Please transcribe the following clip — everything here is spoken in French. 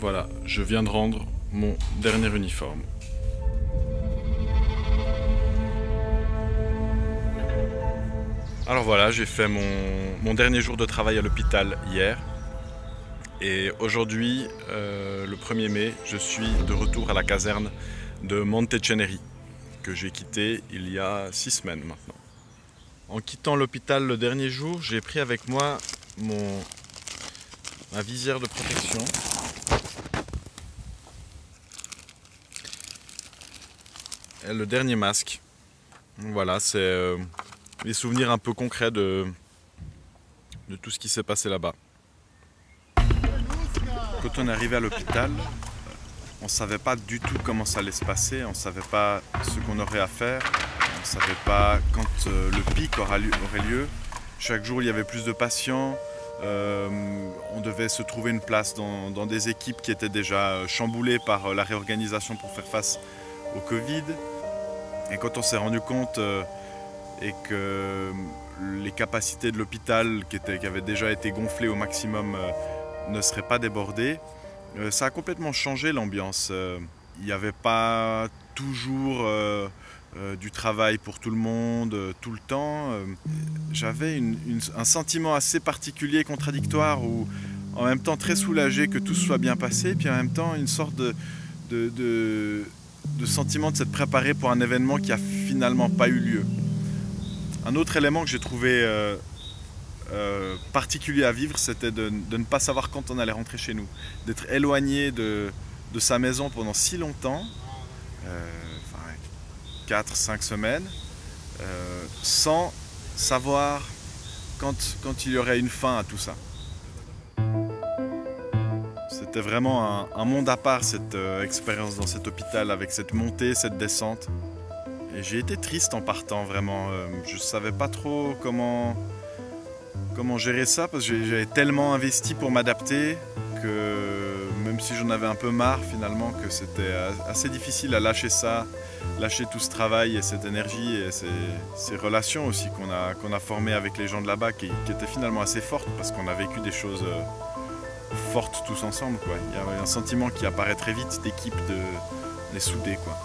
Voilà, je viens de rendre mon dernier uniforme. Alors voilà, j'ai fait mon dernier jour de travail à l'hôpital hier. Et aujourd'hui, le 1er mai, je suis de retour à la caserne de Monteceneri, que j'ai quitté il y a 6 semaines maintenant. En quittant l'hôpital le dernier jour, j'ai pris avec moi ma visière de protection. Et le dernier masque. Voilà, c'est les souvenirs un peu concrets de tout ce qui s'est passé là-bas. Quand on est arrivé à l'hôpital, on ne savait pas du tout comment ça allait se passer, on ne savait pas ce qu'on aurait à faire, on ne savait pas quand le pic aurait lieu. Chaque jour, il y avait plus de patients, on devait se trouver une place dans des équipes qui étaient déjà chamboulées par la réorganisation pour faire face au Covid. Et quand on s'est rendu compte et que les capacités de l'hôpital qui avaient déjà été gonflées au maximum ne seraient pas débordées, ça a complètement changé l'ambiance. Il n'y avait pas toujours du travail pour tout le monde, tout le temps. J'avais un sentiment assez particulier, contradictoire, où en même temps très soulagé que tout soit bien passé, puis en même temps une sorte de sentiment de s'être préparé pour un événement qui a finalement pas eu lieu. Un autre élément que j'ai trouvé particulier à vivre, c'était de ne pas savoir quand on allait rentrer chez nous, d'être éloigné de sa maison pendant si longtemps, 4-5 semaines, sans savoir quand il y aurait une fin à tout ça. C'était vraiment un monde à part, cette expérience dans cet hôpital, avec cette montée, cette descente. Et j'ai été triste en partant, vraiment. Je ne savais pas trop comment gérer ça, parce que j'avais tellement investi pour m'adapter que même si j'en avais un peu marre finalement, que c'était assez difficile à lâcher ça, lâcher tout ce travail et cette énergie et ces relations aussi qu'on a formées avec les gens de là-bas, qui étaient finalement assez fortes, parce qu'on a vécu des choses fortes tous ensemble, quoi. Il y a un sentiment qui apparaît très vite d'équipe, on est soudés, quoi.